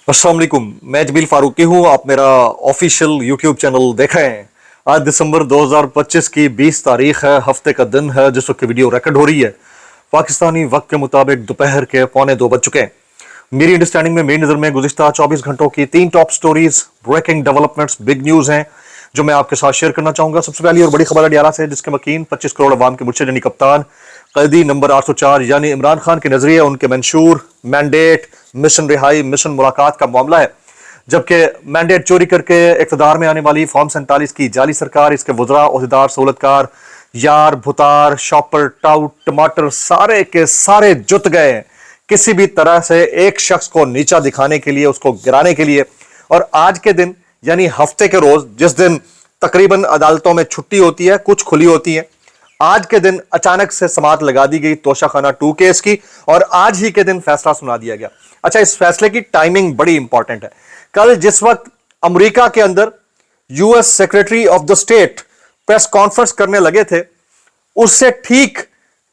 अस्सलाम वालेकुम, मैं जमील फारूकी हूँ। आप मेरा ऑफिशियल यूट्यूब चैनल देख रहे हैं। आज दिसंबर 2025 की 20 तारीख है, हफ्ते का दिन है जिस वक्त वीडियो रिकॉर्ड हो रही है। पाकिस्तानी वक्त के मुताबिक दोपहर के 1:45 बज चुके हैं। मेरी अंडरस्टैंडिंग में, मेरी नज़र में गुज़िश्ता 24 घंटों की 3 top stories, breaking developments, big news हैं जो मैं आपके साथ शेयर करना चाहूँगा। सबसे पहली और बड़ी खबर अडियाला से, जिसके मकीन 25 करोड़ अवाम के मुर्शिद यानी कप्तान कैदी नंबर 804 यानी इमरान खान के नजरिए, उनके मंशूर मैंडेट, मिशन रिहाई, मिशन मुलाकात का मामला है। जबकि मैंडेट चोरी करके इक़्तिदार में आने वाली फॉर्म 47 की जाली सरकार, इसके वज़रा, ओहदेदार, सहूलतकार, यार, भुतार, शॉपर, टाउट, टमाटर सारे के सारे जुट गए हैं किसी भी तरह से एक शख्स को नीचा दिखाने के लिए, उसको गिराने के लिए। और आज के दिन यानी हफ्ते के रोज, जिस दिन तकरीबन अदालतों में छुट्टी होती है, कुछ खुली होती है, आज के दिन अचानक से समाअत लगा दी गई तोशाखाना 2 केस की और आज ही के दिन फैसला सुना दिया गया। अच्छा, इस फैसले की टाइमिंग बड़ी इंपॉर्टेंट है। कल जिस वक्त अमेरिका के अंदर US secretary of the state press conference करने लगे थे, उससे ठीक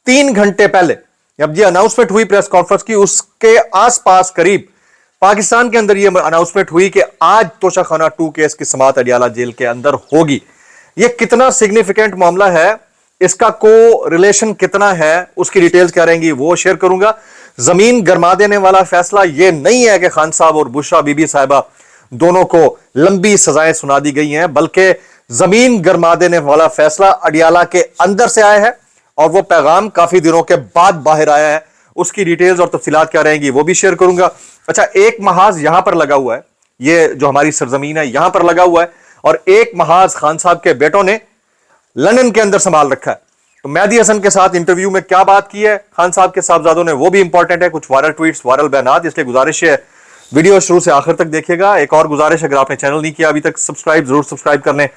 3 घंटे पहले जब ये अनाउंसमेंट हुई प्रेस कॉन्फ्रेंस की, उसके आसपास करीब पाकिस्तान के अंदर ये अनाउंसमेंट हुई कि आज तोशाखाना 2 केस की समाअत अडियाला जेल के अंदर होगी। ये कितना सिग्निफिकेंट मामला है, इसका को रिलेशन कितना है, उसकी डिटेल्स क्या रहेंगी वो शेयर करूंगा। जमीन गरमा देने वाला फैसला ये नहीं है कि खान साहब और बुशरा बीबी साहिबा दोनों को लंबी सजाएं सुना दी गई हैं, बल्कि जमीन गरमा देने वाला फैसला अडियाला के अंदर से आया है और वो पैगाम काफी दिनों के बाद बाहर आया है। उसकी डिटेल्स और तफसीलात क्या रहेंगी वो भी शेयर करूंगा। अच्छा, एक महाज यहां पर लगा हुआ है, ये जो हमारी सरजमीन है यहां पर लगा हुआ है, और एक महाज खान साहब के बेटों ने लंदन के अंदर संभाल रखा है। तो मेहदी हसन के साथ इंटरव्यू में क्या बात की है खान साहब के साहबजादों ने, वो भी इंपॉर्टेंट है। कुछ वायरल ट्वीट्स, वायरल बयानात, इसलिए गुजारिश है वीडियो शुरू से आखिर तक देखिएगा। एक और गुजारिश, अगर आपने चैनल नहीं किया अभी तक सब्सक्राइब, जरूर सब्सक्राइब कर लें।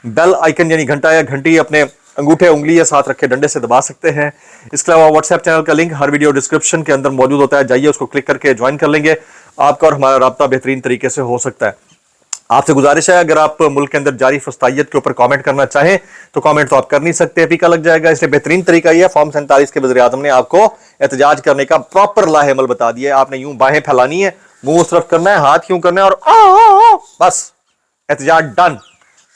बेल आइकन यानी घंटा या घंटी अपने अंगूठे उंगली या साथ रखे डंडे से दबा सकते हैं। इसके अलावा व्हाट्सएप चैनल का लिंक हर वीडियो डिस्क्रिप्शन के अंदर मौजूद होता है, जाइए उसको क्लिक करके ज्वाइन कर लेंगे। आपका और हमारा राब्ता बेहतरीन तरीके से हो सकता है। आपसे गुजारिश है, अगर आप मुल्क के अंदर जारी फस्तायत के ऊपर कमेंट करना चाहें तो कमेंट तो आप कर नहीं सकते, फीका लग जाएगा। इसलिए बेहतरीन तरीका यह, फॉर्म 47 के वज़ीर आज़म ने आपको एहतजाज करने का प्रॉपर लाहेमल बता दिया। आपने यूं बाहें फैलानी है, मुंह उस तरफ करना है, हाथ यूं करना है और बस एहतजाज डन।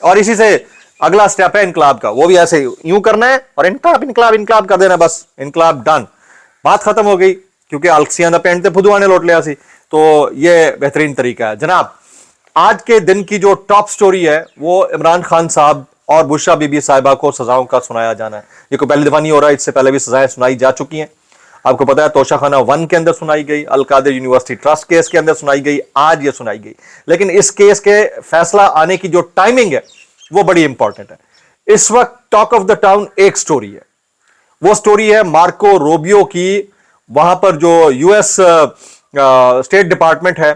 और इसी से अगला स्टेप है इनकलाब का, वो भी ऐसे यूं करना है और इनकलाब इनकलाब इनकलाब कर देना, बस इनकलाब डन, बात खत्म हो गई। क्योंकि अलसियां दा पेंट ते फुदुआ ने लोट लिया सी। तो ये बेहतरीन तरीका है। जनाब, आज के दिन की जो टॉप स्टोरी है वो इमरान खान साहब और बुशरा बीबी साहिबा को सजाओं का सुनाया जाना है। ये कोई पहली दफा नहीं हो रहा, इससे पहले भी सजाएं सुनाई जा चुकी हैं। आपको पता है, तोशाखाना 1 के अंदर सुनाई गई, अल कादिर यूनिवर्सिटी ट्रस्ट केस के अंदर सुनाई गई, आज ये सुनाई गई। लेकिन इस केस के फैसला आने की जो टाइमिंग है वो बड़ी इंपॉर्टेंट है। इस वक्त टॉक ऑफ द टाउन एक स्टोरी है, वो स्टोरी है मार्को रूबियो की। वहां पर जो यूएस स्टेट डिपार्टमेंट है,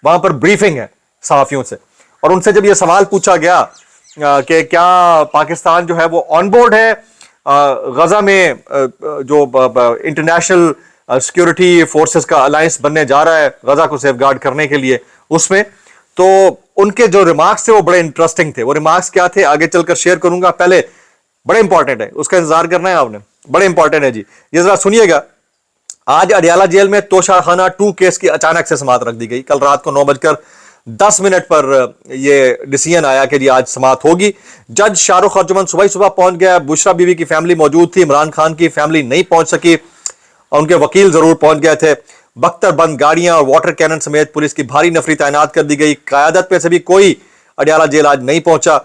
वहां पर ब्रीफिंग है सहाफियों से, और उनसे जब यह सवाल पूछा गया कि क्या पाकिस्तान जो है वो ऑन बोर्ड है गजा में जो इंटरनेशनल सिक्योरिटी फोर्सेस का अलायंस बनने जा रहा है गजा को सेफगार्ड करने के लिए, उसमें तो उनके जो रिमार्क्स थे वो बड़े इंटरेस्टिंग थे। वो रिमार्क्स क्या थे आगे चलकर शेयर करूंगा, पहले बड़े इंपॉर्टेंट है, उसका इंतजार करना है आपने, बड़े इंपॉर्टेंट है जी, ये जरा सुनिएगा। आज अडियाला जेल में तोशाखाना 2 केस की अचानक से समाअत रख दी गई। कल रात को 9:10 पर यह डिसीजन आया कि जी आज समाअत होगी। जज शाहरुख अर्जुमन सुबह पहुंच गया। बुशरा बीवी की फैमिली मौजूद थी, इमरान खान की फैमिली नहीं पहुंच सकी, उनके वकील जरूर पहुंच गए थे। बख्तर बंद गाड़ियां और वाटर कैनन समेत पुलिस की भारी नफरी तैनात कर दी गई। क़यादत पे से भी कोई अडियाला जेल आज नहीं पहुंचा।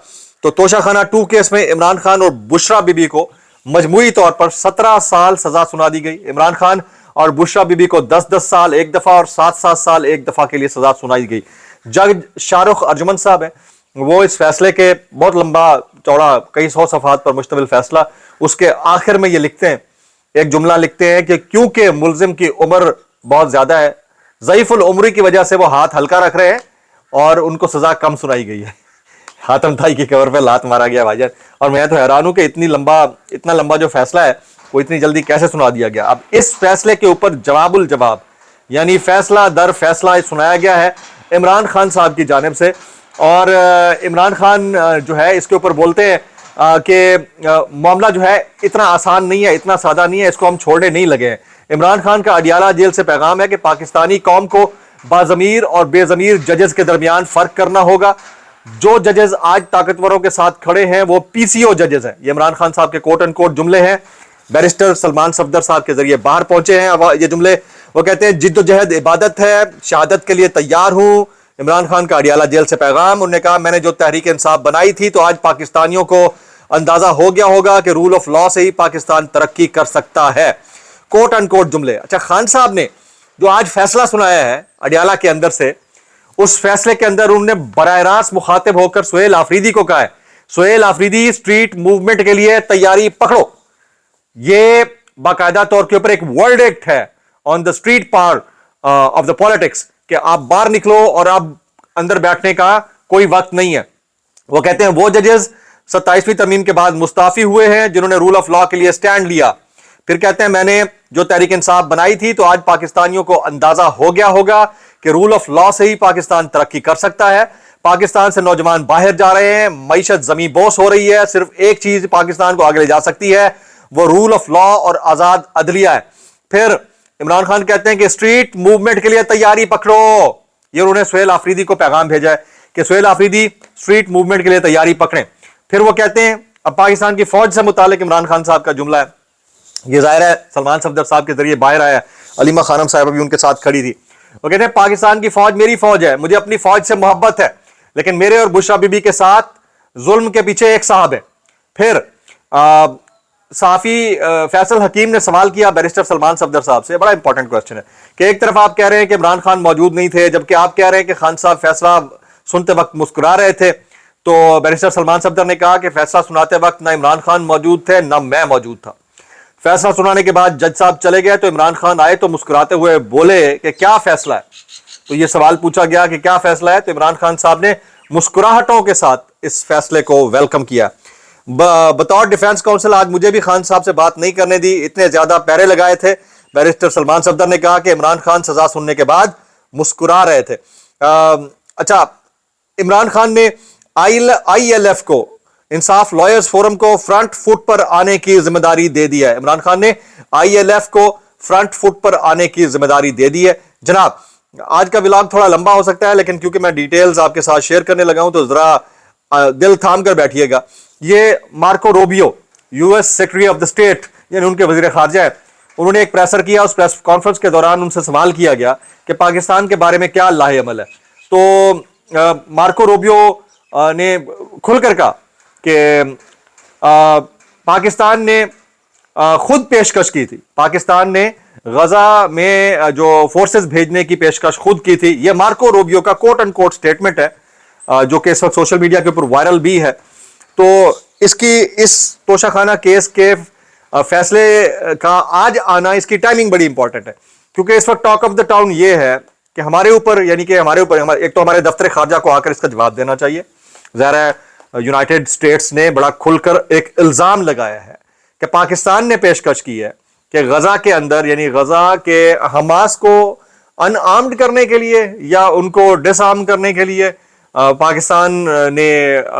तो तोशाखाना 2 केस में इमरान खान और बुशरा बीबी को मजमूई तौर पर 17 साल सजा सुना दी गई। इमरान खान और बुशरा बीबी को 10-10 साल एक दफा और 7-7 साल एक दफा के लिए सजा सुनाई गई। जज शाहरुख अर्जुमन साहब है, वो इस फैसले के बहुत लंबा चौड़ा कई 100 सफात पर मुश्तमिल फैसला, उसके आखिर में ये लिखते हैं, एक जुमला लिखते हैं कि क्योंकि मुल्जिम की उम्र बहुत ज्यादा है, ज़ईफुल उम्री की वजह से वो हाथ हल्का रख रहे हैं और उनको सजा कम सुनाई गई है। हाथम ताई की कवर पे लात मारा गया भाईजान। और मैं तो हैरान हूं कि इतना लंबा जो फैसला है वो इतनी जल्दी कैसे सुना दिया गया। अब इस फैसले के ऊपर जवाबुल जवाब यानी फैसला दर फैसला सुनाया गया है इमरान खान साहब की जानिब से। और इमरान खान जो है इसके ऊपर बोलते हैं कि मामला जो है इतना आसान नहीं है, इतना सादा नहीं है, इसको हम छोड़ने नहीं लगे हैं। इमरान खान का अडियाला जेल से पैगाम है कि पाकिस्तानी कौम को बाज़मीर और बेज़मीर जजेस के दरमियान फर्क करना होगा। जो जजेस आज ताकतवरों के साथ खड़े हैं वो पीसीओ जजेस हैं। ये इमरान खान साहब के कोट एंड कोट जुमले हैं, बैरिस्टर सलमान सफदर साहब के जरिए बाहर पहुंचे हैं। अब ये जुमले, वो कहते हैं जिद्दोजहद इबादत है, शहादत के लिए तैयार हूं। इमरान खान का अडियाला जेल से पैगाम, उन्होंने कहा मैंने जो तहरीक इंसाफ बनाई थी तो आज पाकिस्तानियों को अंदाजा हो गया होगा कि रूल ऑफ लॉ से ही पाकिस्तान तरक्की कर सकता है। कोट एंड कोट जुमले। अच्छा, खान साहब ने जो आज फैसला सुनाया है अडियाला के अंदर से, उस फैसले के अंदर उन्होंने बराह रास्त मुखातिब होकर सुहेल आफरीदी को कहा है, सुहेल आफरीदी स्ट्रीट मूवमेंट के लिए तैयारी पकड़ो। ये बाकायदा तौर के ऊपर एक वर्ल्ड एक्ट है on the street part of the politics कि आप बाहर निकलो और आप अंदर बैठने का कोई वक्त नहीं है। वो कहते हैं वो जजेस 27वीं तरमीम के बाद मुस्ताफी हुए हैं जिन्होंने रूल ऑफ लॉ के लिए स्टैंड लिया। फिर कहते हैं मैंने जो तहरीक इंसाफ बनाई थी तो आज पाकिस्तानियों को अंदाजा हो गया होगा कि रूल ऑफ लॉ से ही पाकिस्तान तरक्की कर सकता है। पाकिस्तान से नौजवान बाहर जा रहे हैं, मईशत जमी बोस हो रही है, सिर्फ एक चीज पाकिस्तान को आगे ले जा सकती है, वो रूल ऑफ लॉ और आजाद अदलिया है। फिर इमरान खान कहते हैं कि स्ट्रीट मूवमेंट के लिए तैयारी पकड़ो। ये उन्होंने सुहेल आफरीदी को पैगाम भेजा है कि सुहेल आफरीदी स्ट्रीट मूवमेंट के लिए तैयारी पकड़ें। फिर वो कहते हैं, अब पाकिस्तान की फौज से मुतालिक इमरान खान साहब का जुमला है, ये जाहिर है सलमान सफदर साहब के जरिए बाहर आया, अलीमा खानम साहब भी उनके साथ खड़ी थी। वो कहते हैं पाकिस्तान की फौज मेरी फौज है, मुझे अपनी फौज से मोहब्बत है, लेकिन मेरे और बुशरा बीबी के साथ जुल्म के पीछे एक साहब है। फिर सहाफी फैसल हकीम ने सवाल किया बैरिस्टर सलमान सफदर साहब से, बड़ा इंपॉर्टेंट क्वेश्चन है कि एक तरफ आप कह रहे हैं कि इमरान खान मौजूद नहीं थे, जबकि आप कह रहे हैं कि खान साहब फैसला सुनते वक्त मुस्कुरा रहे थे। तो बैरिस्टर सलमान सफदर ने कहा कि फैसला सुनाते वक्त ना इमरान खान मौजूद थे ना मैं मौजूद था। फैसला सुनाने के बाद जज साहब चले गए तो इमरान खान आए तो मुस्कुराते हुए बोले कि क्या फैसला है। तो ये सवाल पूछा गया कि क्या फैसला है, तो इमरान खान साहब ने मुस्कुराहटों के साथ इस फैसले को वेलकम किया। बतौर डिफेंस काउंसिल आज मुझे भी खान साहब से बात नहीं करने दी, इतने ज्यादा पैरे लगाए थे। बैरिस्टर सलमान सफदर ने कहा कि इमरान खान सजा सुनने के बाद मुस्कुरा रहे थे। अच्छा, इमरान खान ने ILF को, इंसाफ लॉयर्स फोरम को फ्रंट फुट पर आने की जिम्मेदारी दे दी है। इमरान खान ने ILF को फ्रंट फुट पर आने की जिम्मेदारी दे दी है। जनाब, आज का व्लॉग थोड़ा लंबा हो सकता है, लेकिन क्योंकि मैं डिटेल्स आपके साथ शेयर करने लगा हूं तो जरा दिल थाम कर बैठिएगा। ये Marco Rubio, US secretary of the state, यानी उनके वजीर खारजा है, उन्होंने एक प्रेसर किया। उस प्रेस कॉन्फ्रेंस के दौरान उनसे सवाल किया गया कि पाकिस्तान के बारे में क्या लाहे अमल है। तो मार्को रूबियो ने खुलकर कहा कि पाकिस्तान ने खुद पेशकश की थी, पाकिस्तान ने गजा में जो फोर्सेस भेजने की पेशकश खुद की थी। ये मार्को रूबियो का कोट एंड कोट स्टेटमेंट है, जो कि इस वक्त सोशल मीडिया के ऊपर वायरल भी है। तो इसकी, इस तोशाखाना केस के फैसले का आज आना, इसकी टाइमिंग बड़ी इंपॉर्टेंट है, क्योंकि इस वक्त टॉक ऑफ द टाउन ये है कि हमारे ऊपर, यानी कि हमारे ऊपर, एक तो हमारे दफ्तर खारजा को आकर इसका जवाब देना चाहिए। ज़ाहिर है यूनाइटेड स्टेट्स ने बड़ा खुलकर एक इल्जाम लगाया है कि पाकिस्तान ने पेशकश की है कि गजा के अंदर, यानी गजा के हमास को अनआर्म्ड करने के लिए या उनको डिसआर्म करने के लिए पाकिस्तान ने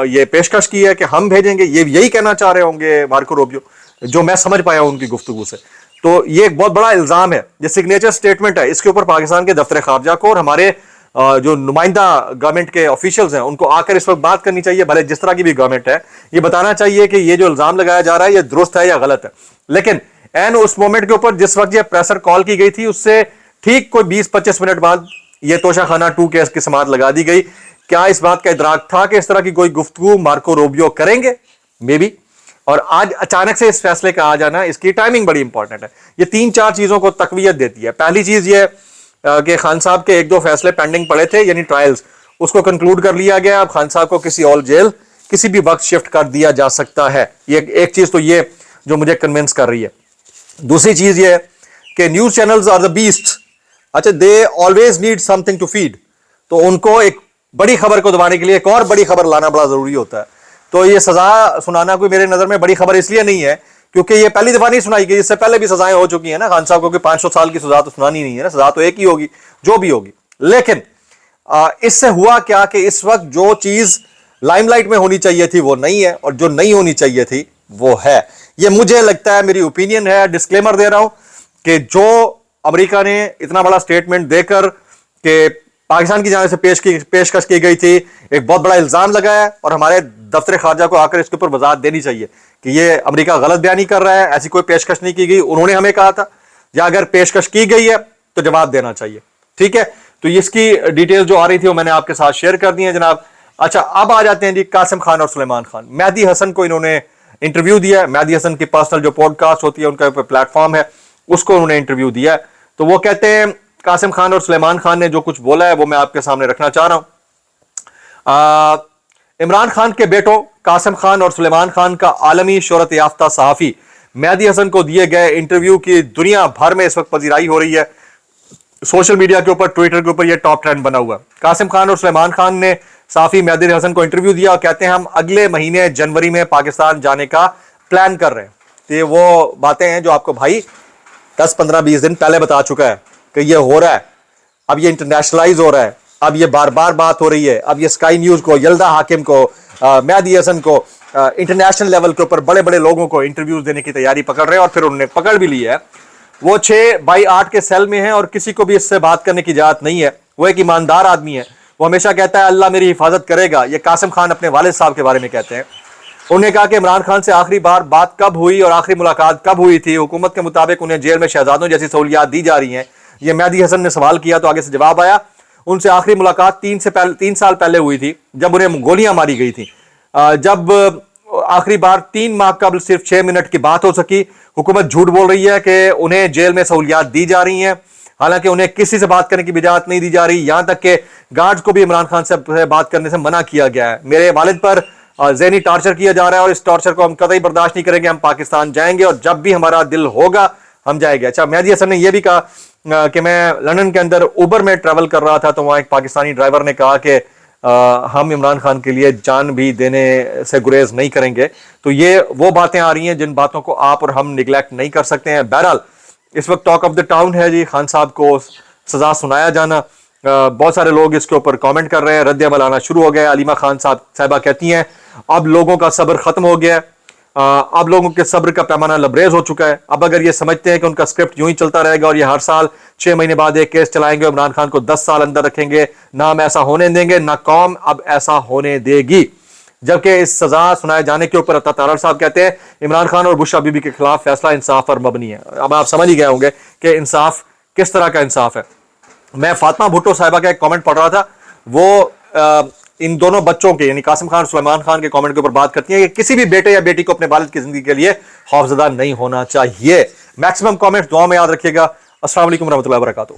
ये पेशकश की है कि हम भेजेंगे। ये यही कहना चाह रहे होंगे मार्को रूबियो, जो मैं समझ पाया उनकी गुफ्तगू से। तो ये एक बहुत बड़ा इल्जाम है, ये सिग्नेचर स्टेटमेंट है, इसके ऊपर पाकिस्तान के दफ्तर खारजा को और हमारे जो नुमाइंदा गवर्नमेंट के ऑफिशियल्स हैं उनको आकर इस वक्त बात करनी चाहिए। भले जिस तरह की भी गवर्नमेंट है, ये बताना चाहिए कि ये जो इल्जाम लगाया जा रहा है ये दुरुस्त है या गलत है। लेकिन एन उस मोमेंट के ऊपर जिस वक्त ये प्रेशर कॉल की गई थी, उससे ठीक कोई 20-25 मिनट बाद ये तोशाखाना 2 केस की समाअत लगा दी गई। क्या इस बात का इदराक था कि इस तरह की कोई गुफ्तगू मार्को रूबियो करेंगे? May be. और आज अचानक से इस फैसले का आ जाना, इसकी टाइमिंग बड़ी इंपॉर्टेंट है। ये 3-4 चीजों को तकवीयत देती है। पहली चीज ये कि खान साहब के 1-2 फैसले पेंडिंग पड़े थे, यानी ट्रायल्स, उसको कंक्लूड कर लिया गया। अब खान साहब को किसी और जेल किसी भी वक्त शिफ्ट कर दिया जा सकता है। ये एक चीज तो ये जो मुझे कन्विंस कर रही है। दूसरी चीज ये कि news channels are the beast. अच्छा, they always need something to feed, तो उनको एक बड़ी खबर को दबाने के लिए एक और बड़ी खबर लाना बड़ा जरूरी होता है। तो ये सजा सुनाना कोई मेरे नजर में बड़ी खबर इसलिए नहीं है क्योंकि ये पहली दफा नहीं सुनाई गई, इससे पहले भी सजाएं हो चुकी है ना। खान साहब को कि 500 साल की सजा तो सुनानी नहीं है ना, सजा तो एक ही होगी जो भी होगी। लेकिन इससे हुआ क्या कि इस वक्त जो चीज लाइमलाइट में होनी चाहिए थी वो नहीं है, और जो नहीं होनी चाहिए थी वो है। ये मुझे लगता है, मेरी ओपिनियन है, डिस्क्लेमर दे रहा हूं कि जो अमेरिका ने इतना बड़ा स्टेटमेंट देकर کہ پاکستان کی جانب سے پیشکش کی گئی تھی, ایک بہت بڑا الزام لگا ہے اور ہمارے دفتر خارجہ کو آ کر اس کے اوپر وضاحت دینی چاہیے کہ یہ امریکہ غلط بیانی کر رہا ہے, ایسی کوئی پیشکش نہیں کی گئی. انہوں نے ہمیں کہا تھا, یا اگر پیشکش کی گئی ہے تو جواب دینا چاہیے. ٹھیک ہے, تو اس کی ڈیٹیل جو آ رہی تھی وہ میں نے آپ کے ساتھ شیئر کر دی ہیں جناب. اچھا, اب آ جاتے ہیں جی قاسم خان اور سلیمان خان. مہدی حسن کو انہوں نے انٹرویو دیا ہے. مہدی حسن کی پرسنل جو پوڈ کاسٹ ہوتی ہے, ان کا پلیٹ فارم ہے, اس کو انہوں نے انٹرویو دیا ہے. تو وہ کہتے ہیں قاسم خان اور سلیمان خان نے جو کچھ بولا ہے وہ میں آپ کے سامنے رکھنا چاہ رہا ہوں. عمران خان کے بیٹوں قاسم خان اور سلیمان خان کا عالمی شہرت یافتہ صحافی مہدی حسن کو دیے گئے انٹرویو کی دنیا بھر میں اس وقت پذیرائی ہو رہی ہے. سوشل میڈیا کے اوپر, ٹویٹر کے اوپر یہ ٹاپ ٹرینڈ بنا ہوا ہے. قاسم خان اور سلیمان خان نے صحافی مہدی حسن کو انٹرویو دیا اور کہتے ہیں ہم اگلے مہینے جنوری میں پاکستان جانے کا پلان کر رہے ہیں. یہ وہ باتیں ہیں جو آپ کو بھائی 10 15 20 دن پہلے بتا چکا ہے کہ یہ ہو رہا ہے. اب یہ انٹرنیشنلائز ہو رہا ہے, اب یہ بار بار بات ہو رہی ہے. اب یہ اسکائی نیوز کو, یلدا حاکم کو, مہدی حسن کو, انٹرنیشنل لیول کے اوپر بڑے بڑے لوگوں کو انٹرویوز دینے کی تیاری پکڑ رہے ہیں, اور پھر انہوں نے پکڑ بھی لی ہے. وہ 6x8 کے سیل میں ہیں اور کسی کو بھی اس سے بات کرنے کی اجازت نہیں ہے. وہ ایک ایماندار آدمی ہے, وہ ہمیشہ کہتا ہے اللہ میری حفاظت کرے گا. یہ قاسم خان اپنے والد صاحب کے بارے میں کہتے ہیں. انہوں نے کہا کہ عمران خان سے آخری بار بات کب ہوئی اور آخری ملاقات کب ہوئی تھی. حکومت کے مطابق انہیں جیل میں شہزادوں جیسی سہولیات دی جا رہی ہیں. یہ مہدی حسن نے سوال کیا تو آگے سے جواب آیا. ان سے آخری ملاقات 3 سال پہلے ہوئی تھی جب انہیں گولیاں ماری گئی تھیں. جب آخری بار 3 ماہ قبل صرف 6 منٹ کی بات ہو سکی. حکومت جھوٹ بول رہی ہے کہ انہیں جیل میں سہولیات دی جا رہی ہیں, حالانکہ انہیں کسی سے بات کرنے کی اجازت نہیں دی جا رہی. یہاں تک کہ گارڈز کو بھی عمران خان سے بات کرنے سے منع کیا گیا ہے. میرے والد پر ذہنی ٹارچر کیا جا رہا ہے اور اس ٹارچر کو ہم قطعی برداشت نہیں کریں گے. ہم پاکستان جائیں گے اور جب بھی ہمارا دل ہوگا ہم جائیں گے. اچھا, مہدی حسن نے یہ بھی کہا کہ میں لندن کے اندر اوبر میں ٹریول کر رہا تھا تو وہاں ایک پاکستانی ڈرائیور نے کہا کہ ہم عمران خان کے لیے جان بھی دینے سے گریز نہیں کریں گے. تو یہ وہ باتیں آ رہی ہیں جن باتوں کو آپ اور ہم نگلیکٹ نہیں کر سکتے ہیں. بہرحال اس وقت ٹاک آف دا ٹاؤن ہے جی خان صاحب کو سزا سنایا جانا. بہت سارے لوگ اس کے اوپر کامنٹ کر رہے ہیں, رد عمل آنا شروع ہو گیا. علیمہ خان صاحبہ کہتی ہیں اب لوگوں کا صبر ختم ہو گیا ہے, اب لوگوں کے صبر کا پیمانہ لبریز ہو چکا ہے. اب اگر یہ سمجھتے ہیں کہ ان کا اسکرپٹ یوں ہی چلتا رہے گا اور یہ ہر سال 6 مہینے بعد ایک کیس چلائیں گے, عمران خان کو 10 سال اندر رکھیں گے, نہ ہم ایسا ہونے دیں گے, نہ قوم اب ایسا ہونے دے گی. جبکہ اس سزا سنائے جانے کے اوپر عطا تارڑ صاحب کہتے ہیں عمران خان اور بشرا بی بی کے خلاف فیصلہ انصاف پر مبنی ہے. اب آپ سمجھ ہی گئے ہوں گے کہ انصاف کس طرح کا انصاف ہے. میں فاطمہ بھٹو صاحبہ کا ایک کامنٹ پڑھ رہا تھا, وہ ان دونوں بچوں کے یعنی قاسم خان اور سلیمان خان کے کامنٹ کے اوپر بات کرتی ہیں کہ کسی بھی بیٹے یا بیٹی کو اپنے والد کی زندگی کے لیے خوفزدہ نہیں ہونا چاہیے. میکسیمم کامنٹ دعا میں یاد رکھیے گا. السلام علیکم ورحمۃ اللہ وبرکاتہ.